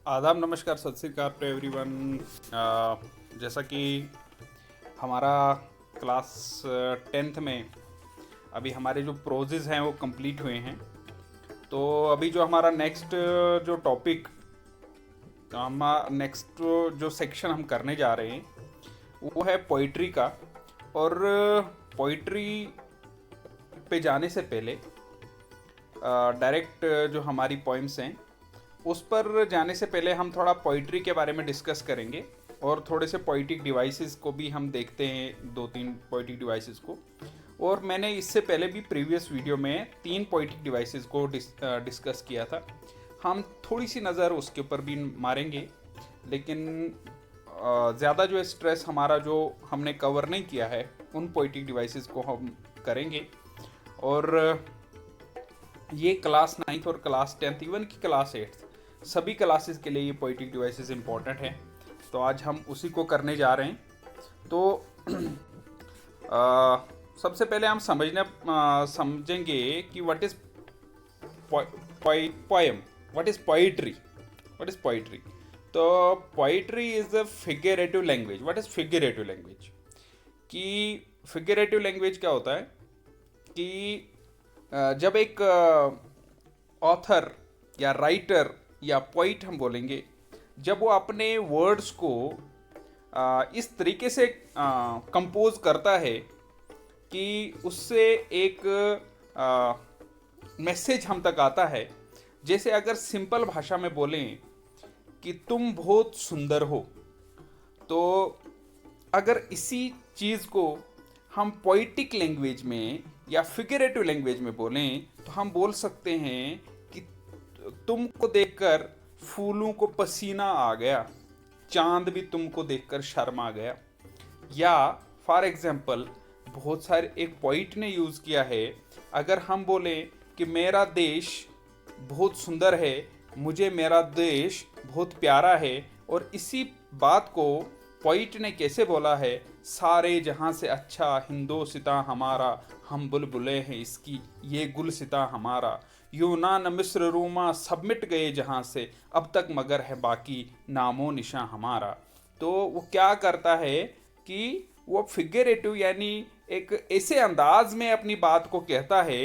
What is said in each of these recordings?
आदाब, नमस्कार, सत श्री अकाल टू एवरीवन। जैसा कि हमारा क्लास 10th में अभी हमारे जो प्रोजेज हैं वो कंप्लीट हुए हैं। तो अभी जो हमारा नेक्स्ट जो टॉपिक हम नेक्स्ट जो सेक्शन हम करने जा रहे हैं वो है पोइट्री का। और पोइट्री पे जाने से पहले डायरेक्ट जो हमारी पोइम्स हैं उस पर जाने से पहले हम थोड़ा पोइट्री के बारे में डिस्कस करेंगे और थोड़े से पोइटिक डिवाइसेस को भी हम देखते हैं, दो तीन पोइटिक डिवाइसेस को। और मैंने इससे पहले भी प्रीवियस वीडियो में 3 पोइटिक डिवाइसेस को डिस्कस किया था। हम थोड़ी सी नज़र उसके ऊपर भी मारेंगे, लेकिन ज़्यादा जो स्ट्रेस हमारा जो हमने कवर नहीं किया है उन पोइटिक डिवाइसेस को हम करेंगे। और ये क्लास 9th और क्लास 10th, इवन की क्लास 8th, सभी क्लासेस के लिए ये पोइटिक डिवाइसेस इंपॉर्टेंट है। तो आज हम उसी को करने जा रहे हैं। तो सबसे पहले हम समझेंगे कि what is poem, what is poetry, what is poetry. तो poetry is a figurative language. What is figurative language? कि फिगरेटिव लैंग्वेज क्या होता है कि जब एक ऑथर या राइटर या पोइट हम बोलेंगे, जब वो अपने वर्ड्स को इस तरीके से कंपोज करता है कि उससे एक मैसेज हम तक आता है। जैसे अगर सिंपल भाषा में बोलें कि तुम बहुत सुंदर हो, तो अगर इसी चीज़ को हम पोइटिक लैंग्वेज में या फिगरेटिव लैंग्वेज में बोलें तो हम बोल सकते हैं कि तुमको देखकर फूलों को पसीना आ गया, चांद भी तुमको देखकर शर्मा गया। या फॉर एग्जाम्पल बहुत सारे एक पोइट ने यूज़ किया है, अगर हम बोलें कि मेरा देश बहुत सुंदर है, मुझे मेरा देश बहुत प्यारा है, और इसी बात को पोइट ने कैसे बोला है, सारे जहां से अच्छा हिंदोसिता हमारा, हम बुलबुलें हैं इसकी ये गुलसिता हमारा, यूनान मिस्र रोमा सब मिट गए जहां से, अब तक मगर है बाकी नामो निशां हमारा। तो वो क्या करता है कि वो फिगरेटिव यानी एक ऐसे अंदाज में अपनी बात को कहता है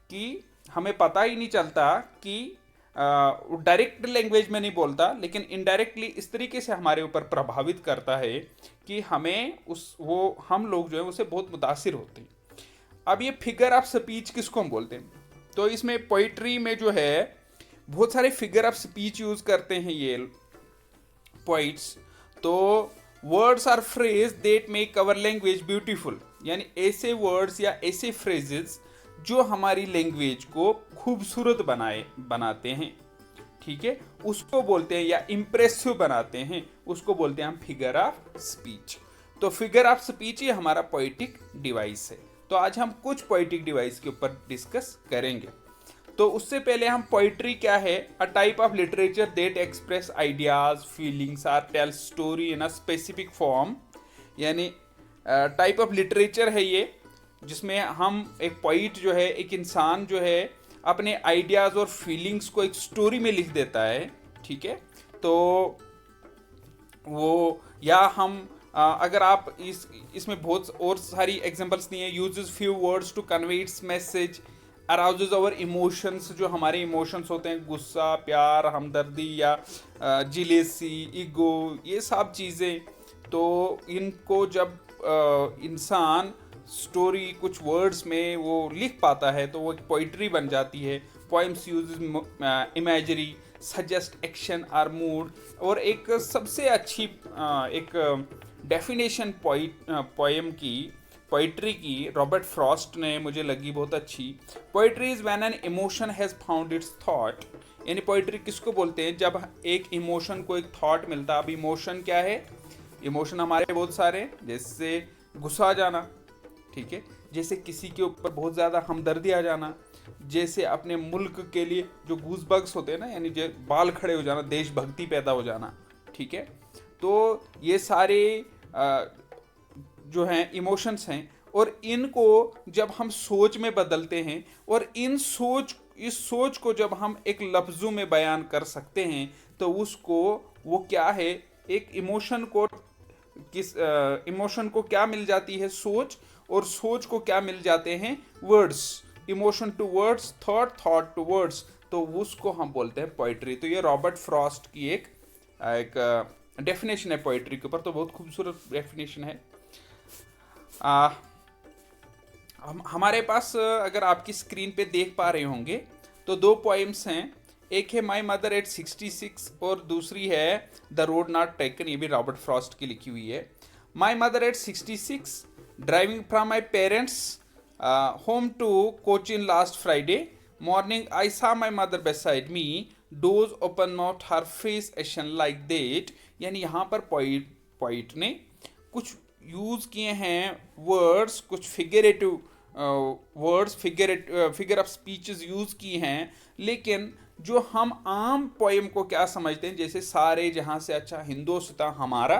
कि हमें पता ही नहीं चलता कि डायरेक्ट लैंग्वेज में नहीं बोलता, लेकिन इनडायरेक्टली इस तरीके से हमारे ऊपर प्रभावित करता है कि हमें हम लोग जो है उसे बहुत मुतासिर होते हैं। अब ये फिगर ऑफ स्पीच किसको हम बोलते हैं? तो इसमें पोइट्री में जो है बहुत सारे फिगर ऑफ स्पीच यूज करते हैं ये पोइट्स। तो words or phrase that make our language beautiful, यानी ऐसे वर्ड्स या ऐसे फ्रेजेस जो हमारी लैंग्वेज को खूबसूरत बनाते हैं, ठीक है, उसको बोलते हैं, या इम्प्रेसिव बनाते हैं, उसको बोलते हैं हम फिगर ऑफ स्पीच। तो फिगर ऑफ स्पीच ये हमारा पोइटिक डिवाइस है। तो आज हम कुछ पोइटिक डिवाइस के ऊपर डिस्कस करेंगे। तो उससे पहले हम पोइट्री क्या है, a type of literature that express ideas feelings or tell story in a specific form. यानी टाइप ऑफ लिटरेचर है ये, जिसमें हम एक पोइट जो है, एक इंसान जो है अपने आइडियाज़ और फीलिंग्स को एक स्टोरी में लिख देता है, ठीक है। तो वो या हम अगर आप इसमें बहुत और सारी एग्जांपल्स दी हैं, uses few words to convey its message, arouses our emotions, जो हमारे इमोशंस होते हैं, गुस्सा, प्यार, हमदर्दी या जिलेसी, ईगो, ये सब चीज़ें। तो इनको जब इंसान स्टोरी कुछ वर्ड्स में वो लिख पाता है तो वो एक पोइट्री बन जाती है। Poems use imagery suggest action or mood. और एक सबसे अच्छी एक डेफिनेशन पोएम की, पोइट्री की, रॉबर्ट फ्रॉस्ट ने मुझे लगी बहुत अच्छी। Poetry is when an emotion has found its thought. यानी पोइट्री किसको बोलते हैं? जब एक इमोशन को एक थॉट मिलता है। अब इमोशन क्या है? इमोशन हमारे बहुत सारे, जैसे गुस्सा आ जाना, ठीक है, जैसे किसी के ऊपर बहुत ज़्यादा हमदर्दी आ जाना, जैसे अपने मुल्क के लिए जो गूज़बम्प्स होते हैं ना, यानी जो बाल खड़े हो जाना, देशभक्ति पैदा हो जाना, ठीक है। तो ये सारे जो हैं इमोशंस हैं, और इनको जब हम सोच में बदलते हैं और इस सोच को जब हम एक लफ्ज़ों में बयान कर सकते हैं, तो उसको वो क्या है, एक इमोशन को इमोशन को क्या मिल जाती है, सोच, और सोच को क्या मिल जाते हैं, words. Emotion to words, thought, thought to words, तो उसको हम बोलते हैं पोइट्री। तो ये रॉबर्ट फ्रॉस्ट की एक डेफिनेशन है पोइट्री के ऊपर, तो बहुत खूबसूरत डेफिनेशन है। हमारे पास अगर आपकी स्क्रीन पे देख पा रहे होंगे तो दो पोएम्स हैं, एक है माई मदर एट 66 और दूसरी है द रोड नॉट टेकन, ये भी रॉबर्ट फ्रॉस्ट की लिखी हुई है। My mother at 66 driving from my parents home to Cochin last Friday morning I saw my mother beside me doze open not her face ashen like that. यानी यहाँ पर poet ने कुछ यूज़ किए हैं वर्ड्स, कुछ figurative words, figure of speeches use की हैं, लेकिन जो हम आम पोएम को क्या समझते हैं, जैसे सारे जहाँ से अच्छा हिंदोस्तां हमारा,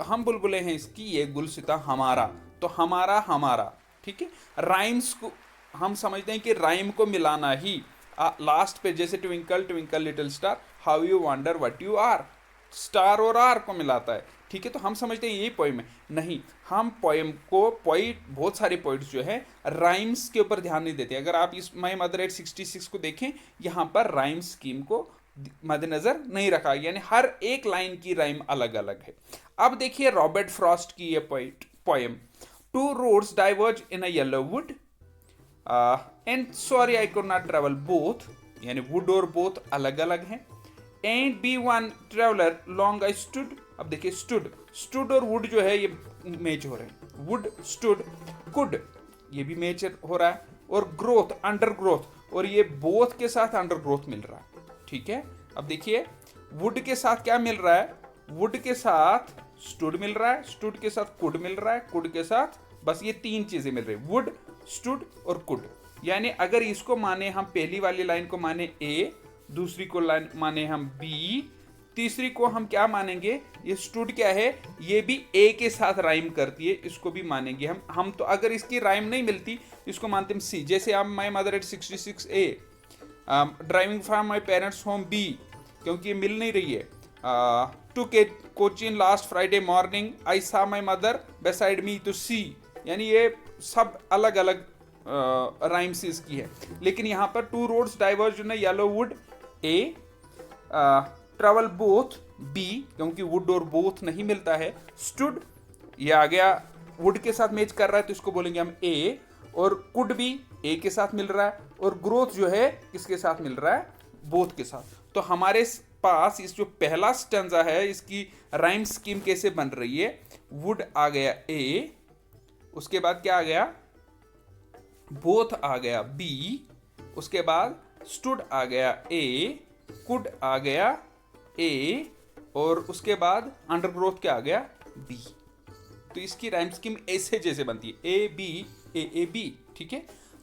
हम बुलबुलें हैं इसकी, ये गुलसिता हमारा, तो हमारा हमारा, ठीक है। राइम्स को हम समझते हैं कि राइम को मिलाना ही लास्ट पे, जैसे twinkle twinkle little star how you wonder what you are, star और आर को मिलाता है, ठीक है। तो हम समझते हैं यही पोइम है, नहीं, हम पोइम को बहुत सारे पोइट्स जो है राइम्स के ऊपर ध्यान नहीं देते। अगर आप इस माई मदर एट 66 को देखें, यहाँ पर राइम स्कीम को मद्देनजर नहीं रखा, यानी हर एक लाइन की राइम अलग अलग है। अब देखिए रॉबर्ट फ्रॉस्ट की ये poem, two roads diverge in a yellow wood and sorry I could not travel both, यानी वुड और बोथ अलग अलग हैं। And be one traveller long I stood, अब देखिए स्टूड और वुड जो है ये मैच हो रहे हैं, वुड स्टूड, कुड ये भी मैच हो रहा है, और ग्रोथ अंडर ग्रोथ, और ये बोथ के साथ अंडर ग्रोथ मिल रहा है, ठीक है। अब देखिए वुड के साथ क्या मिल रहा है, वुड के साथ स्टूड मिल रहा है, स्टूड के साथ कुड मिल रहा है, कुड के साथ बस ये तीन चीजें मिल रही है, वुड, स्टूड और कुड। यानी अगर इसको माने हम, पहली वाली लाइन को माने ए, दूसरी को लाइन माने हम बी, तीसरी को हम क्या मानेंगे, ये स्टूड क्या है, ये भी ए के साथ राइम करती है, इसको भी मानेंगे हम। तो अगर इसकी राइम नहीं मिलती इसको मानते हम सी, जैसे आप my mother at 66 A, driving from my parents home B, क्योंकि ये मिल नहीं रही है, to Cochin last Friday morning I saw my mother beside me to C, यानी ये सब अलग अलग राइम्स इसकी है। लेकिन यहाँ पर two roads diverge in yellow wood A, travel both B, क्योंकि वुड और बोथ नहीं मिलता है, स्टूड ये आ गया वुड के साथ मैच कर रहा है तो इसको बोलेंगे हम ए, और कुड भी ए के साथ मिल रहा है, और ग्रोथ जो है किसके साथ मिल रहा है, बोथ के साथ। तो हमारे पास इस जो पहला स्टेंजा है इसकी राइम स्कीम कैसे बन रही है, वुड आ गया ए, उसके बाद क्या आ गया, बोथ आ गया बी, उसके बाद स्टूड आ गया ए, कुड आ गया ए, और उसके बाद अंडरग्रोथ क्या आ गया, बी। तो इसकी राइम स्कीम ऐसे जैसे बनती है, ए बी ए बी, ठीक है।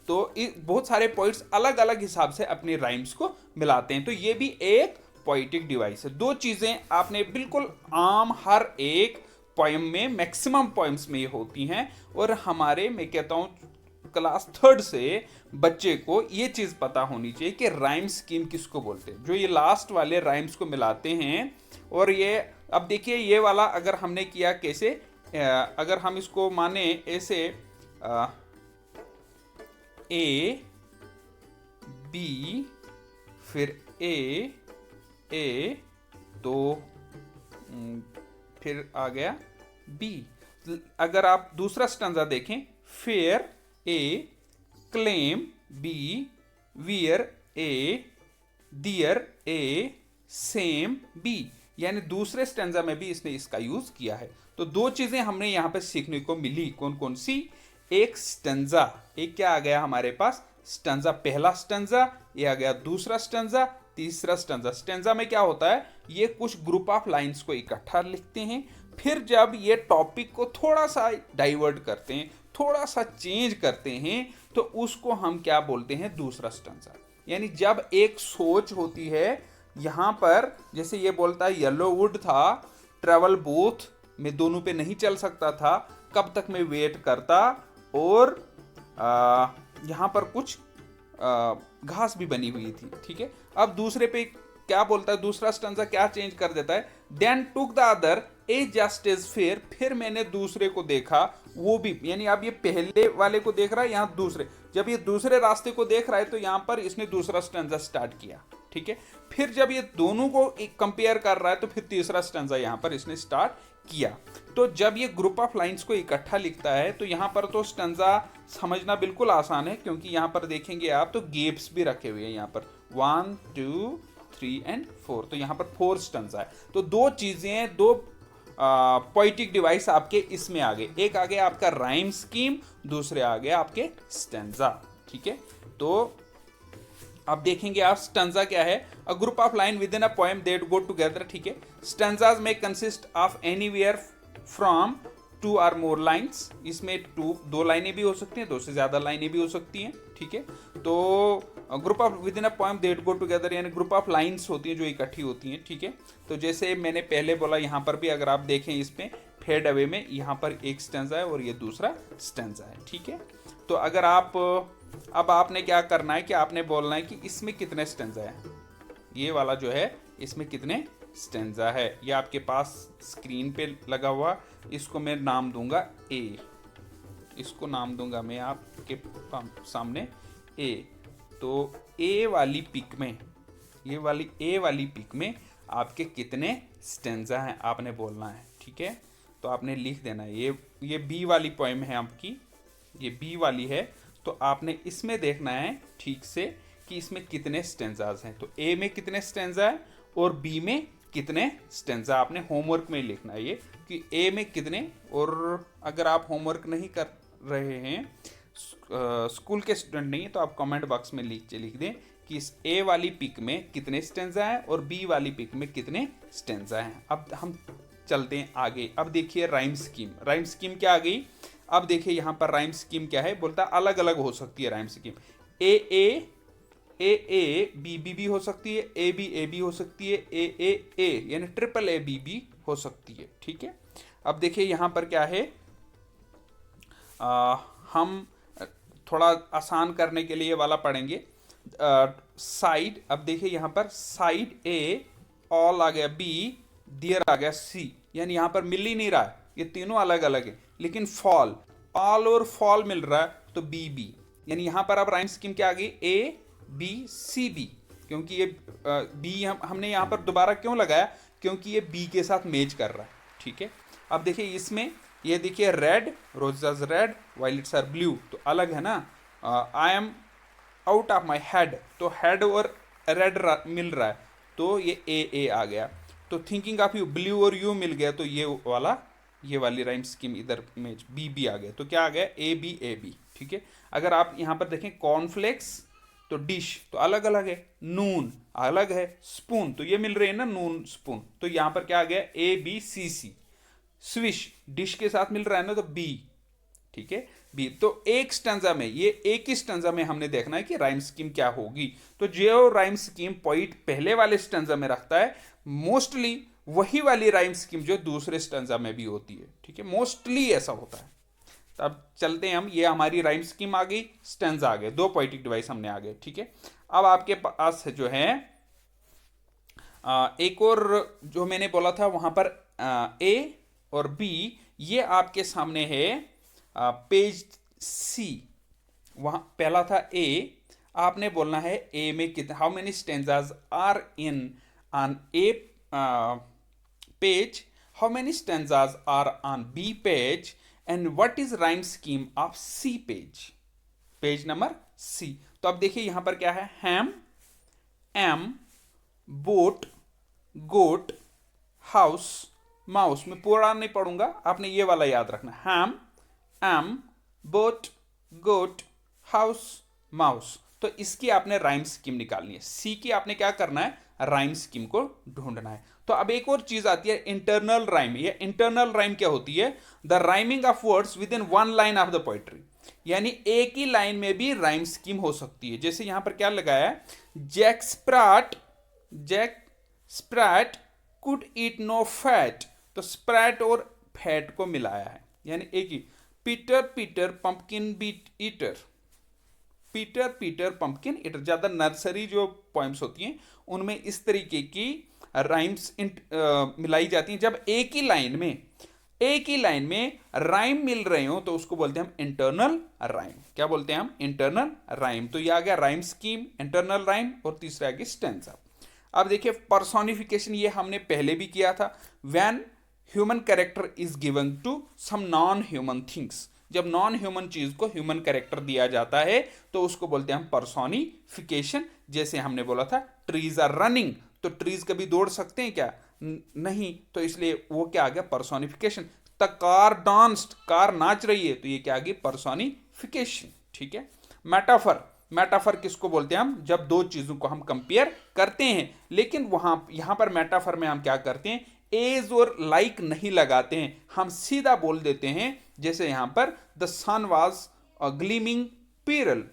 तो बहुत सारे पॉइंट्स अलग अलग हिसाब से अपने राइम्स को मिलाते हैं, तो ये भी एक पोइटिक डिवाइस है। दो चीजें आपने बिल्कुल आम हर एक पोएम में, मैक्सिमम पोएम्स में ये होती हैं, और हमारे, मैं कहता हूँ क्लास 3rd से बच्चे को ये चीज़ पता होनी चाहिए कि राइम स्कीम किसको बोलते हैं, जो ये लास्ट वाले राइम्स को मिलाते हैं। और ये अब देखिए ये वाला अगर हमने किया कैसे, अगर हम इसको माने ऐसे ए बी फिर ए तो फिर आ गया बी। अगर आप दूसरा स्टैंजा देखें, फेयर ए, क्लेम बी, वियर ए, डियर ए, सेम बी, यानी दूसरे स्टैंजा में भी इसने इसका यूज किया है। तो दो चीजें हमने यहां पे सीखने को मिली, कौन कौन सी, एक स्टैंजा, एक क्या आ गया हमारे पास स्टैंजा, पहला स्टैंजा, ये आ गया दूसरा स्टैंजा, तीसरा स्टैंजा। स्टैंजा में क्या होता है, ये कुछ ग्रुप ऑफ लाइंस को इकट्ठा लिखते हैं, फिर जब ये टॉपिक को थोड़ा सा डाइवर्ट करते हैं, थोड़ा सा चेंज करते हैं, तो उसको हम क्या बोलते हैं, दूसरा स्टैंजा। यानी जब एक सोच होती है, यहां पर जैसे ये बोलता है येलो वुड था, ट्रेवल बोथ, मैं दोनों पे नहीं चल सकता था, कब तक मैं वेट करता, और यहाँ पर कुछ घास भी बनी हुई थी, ठीक है। अब दूसरे पे क्या बोलता है, दूसरा स्टैंजा क्या चेंज कर देता है, then took the other a just as fair, फिर मैंने दूसरे को देखा वो भी, यानी अब ये पहले वाले को देख रहा है, यहाँ दूसरे, जब ये दूसरे रास्ते को देख रहा है तो यहाँ पर इसने दूसरा स्टैंजा स्टार्ट किया, ठीक है। फिर जब ये दोनों को कंपेयर कर रहा है तो फिर तीसरा स्टैंजा यहाँ पर इसने स्टार्ट किया। तो जब ये ग्रुप ऑफ लाइंस को इकट्ठा लिखता है तो यहाँ पर तो स्टैंजा समझना बिल्कुल आसान है, क्योंकि यहाँ पर देखेंगे आप तो गेप्स भी रखे हुए हैं, यहाँ पर 1 2 3 एंड 4, तो यहाँ पर 4 स्टैंजा है। तो दो चीजें, दो पोइटिक डिवाइस आपके इसमें आ गए, एक आ गया आपका राइम स्कीम, दूसरे आ गया आपके स्टैंजा, ठीक है। तो अब देखेंगे आप स्टैंजा क्या है, a group of line with in a poem that go together, ठीक है। स्टैंजाज में कंसिस्ट ऑफ एनीवेयर फ्रॉम 2 और मोर लाइन्स, इसमें दो लाइनें भी हो सकती हैं, दो से ज्यादा लाइनें भी हो सकती हैं, ठीक है। तो group of with in a poem that go together, यानी ग्रुप ऑफ लाइन्स होती हैं जो इकट्ठी होती हैं, ठीक है। तो जैसे मैंने पहले बोला, यहाँ पर भी अगर आप देखें इसमें फेड अवे में यहाँ पर एक स्टैंजा है और ये दूसरा स्टैंजा है, ठीक है। तो अगर आप, अब आपने क्या करना है कि आपने बोलना है कि इसमें कितने स्टैंजा है, ये वाला जो है इसमें कितने स्टैंजा है, ये आपके पास स्क्रीन पे लगा हुआ, इसको मैं नाम दूंगा ए, इसको नाम दूंगा मैं आपके सामने ए। तो ए वाली पिक में, ये वाली ए वाली पिक में आपके कितने स्टैंजा हैं आपने बोलना है, ठीक है। तो आपने लिख देना है, ये बी वाली पोएम है आपकी, ये बी वाली है, तो आपने इसमें देखना है ठीक से कि इसमें कितने स्टैंजाज हैं। तो ए में कितने स्टैंजा है और बी में कितने स्टैंजा, आपने होमवर्क में लिखना है ये कि ए में कितने। और अगर आप होमवर्क नहीं कर रहे हैं, स्कूल के स्टूडेंट नहीं, तो आप कमेंट बॉक्स में लिख दें कि इस ए वाली पिक में कितने स्टैंजा हैं और बी वाली पिक में कितने स्टैंजा हैं। अब हम चलते हैं आगे। अब देखिए राइम स्कीम, राइम स्कीम क्या आ गई, अब देखिए यहाँ पर राइम स्कीम क्या है, बोलता है अलग अलग हो सकती है rhyme scheme, A B B भी हो सकती है, ए बी हो सकती है, ए यानी ट्रिपल ए बी हो सकती है, ठीक है। अब देखिए यहाँ पर क्या है, हम थोड़ा आसान करने के लिए वाला पढ़ेंगे साइड। अब देखिए यहाँ पर साइड ए ऑल आ गया, बी डियर आ गया, सी, यानी यहाँ पर मिल ही नहीं रहा है, ये तीनों अलग अलग है। लेकिन फॉल, ऑल और फॉल मिल रहा है तो बी, यानी यहाँ पर अब राइम स्कीम क्या आ गई, ए बी सी बी, क्योंकि ये बी हमने यहाँ पर दोबारा क्यों लगाया, क्योंकि ये बी के साथ मैच कर रहा है, ठीक है। अब देखिए इसमें ये देखिए red, roses red, violets are blue, तो अलग है ना। I am out of my head, तो हेड और रेड मिल रहा है तो ये ए आ गया। तो थिंकिंग ऑफ यू, ब्लू और यू मिल गया, तो ये वाली राइम स्कीम इधर में बी आ गया, तो क्या आ गया, ए बी, ठीक है। अगर आप यहाँ पर देखें कॉर्नफ्लेक्स तो डिश तो अलग अलग है, नून अलग है, स्पून तो ये मिल रहे हैं ना, नून स्पून, तो यहाँ पर क्या आ गया, A B C, swish dish के साथ मिल रहा है ना, तो बी, ठीक है, बी। तो एक स्टैंजा में, ये एक ही स्टैंजा में हमने देखना है कि राइम स्कीम क्या होगी। तो जो राइम स्कीम पॉइंट पहले वाले स्टैंजा में रखता है, मोस्टली वही वाली राइम स्कीम जो दूसरे स्टैंजा में भी होती है, ठीक है, मोस्टली ऐसा होता है। अब चलते हैं हम, ये हमारी राइम स्कीम आ गई, स्टैंजा आ गए, दो पोइटिक डिवाइस हमने आ गए, ठीक है। अब आपके पास जो है एक और जो मैंने बोला था वहां पर ए और बी, ये आपके सामने है पेज सी, वहां पहला था ए, आपने बोलना है ए में कितने, how many stanzas are in on a page, how many stanzas are on B page, and what is rhyme scheme of C page, page number C. तो अब देखिए यहां पर क्या है, ham, am, boat, goat, house, mouse, में पूरा नहीं पढ़ूंगा, आपने ये वाला याद रखना, ham, am, boat, goat, house, mouse. तो इसकी आपने राइम स्कीम निकालनी है, सी की आपने क्या करना है, राइम स्कीम को ढूंढना है। तो अब एक और चीज आती है इंटरनल राइम। ये इंटरनल राइम क्या होती है, the rhyming of words with in one line of the poetry, यानी एक ही लाइन में भी राइम स्कीम हो सकती है। जैसे यहां पर क्या लगाया है, Jack Sprat could eat no fat, तो स्प्रैट और फैट को मिलाया है, यानी एक ही। Peter pumpkin beat eater, Peter Peter pumpkin eater. ज़्यादा नर्सरी जो पोएम्स होती हैं उनमें इस तरीके की राइम्स मिलाई जाती हैं। जब एक ही लाइन में राइम मिल रहे हो तो उसको बोलते हैं हम इंटरनल राइम। क्या बोलते हैं हम? Internal rhyme. तो ये आ गया राइम स्कीम, इंटरनल राइम, और तीसरा आ गया स्टैंजा। अब देखिए पर्सोनिफिकेशन, ये हमने पहले भी किया था। When human character is given to some non human things, जब नॉन ह्यूमन चीज को ह्यूमन कैरेक्टर दिया जाता है तो उसको बोलते हैं हम पर्सोनिफिकेशन। जैसे हमने बोला था ट्रीज आर रनिंग, तो ट्रीज कभी दौड़ सकते हैं क्या? नहीं, तो इसलिए वो क्या आ गया? Personification. The car danced, car नाच रही है, तो ये क्या आ गई? पर्सोनिफिकेशन। ठीक है। मेटाफर, मेटाफर किसको बोलते हैं हम? जब दो चीजों को हम कंपेयर करते हैं, लेकिन वहां यहां पर मेटाफर में हम क्या करते हैं? एज और लाइक नहीं लगाते हैं, हम सीधा बोल देते हैं। जैसे यहां पर द सन वाज ग्लीमिंग पेरल,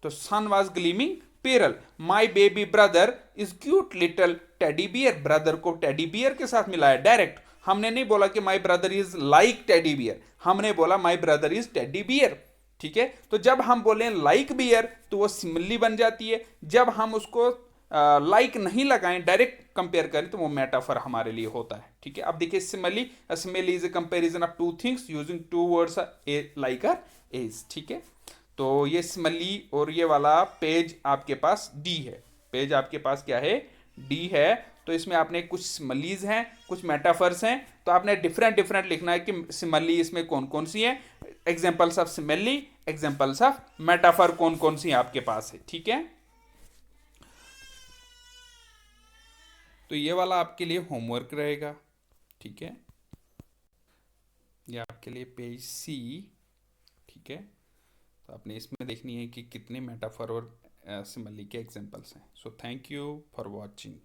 तो सन वाज ग्लीमिंग पेरल। My baby brother is cute little teddy bear, brother को टेडी बियर के साथ मिलाया डायरेक्ट। हमने नहीं बोला कि my brother is like teddy bear, हमने बोला my brother is teddy bear. ठीक है। तो जब हम बोले लाइक बियर तो वो सिमिली बन जाती है। जब हम उसको लाइक नहीं लगाएं, डायरेक्ट कंपेयर करें, तो वो मेटाफर हमारे लिए होता है। ठीक है। अब देखिए simile, simile is a comparison of two things using two words like or as. ठीक है। तो ये सिमिली और ये वाला पेज आपके पास डी है, पेज आपके पास क्या है? डी है। तो इसमें आपने कुछ सिमिलीज हैं, कुछ मेटाफर्स हैं, तो आपने डिफरेंट डिफरेंट लिखना है कि सिमिली इसमें कौन कौन सी है, examples of simile, examples of metaphor कौन कौन सी आपके पास है। ठीक है। तो ये वाला आपके लिए होमवर्क रहेगा। ठीक है। ये आपके लिए पेज सी। ठीक है। तो आपने इसमें देखनी है कि कितने मेटाफर और सिमिली के एग्जांपल्स हैं। So thank you for watching.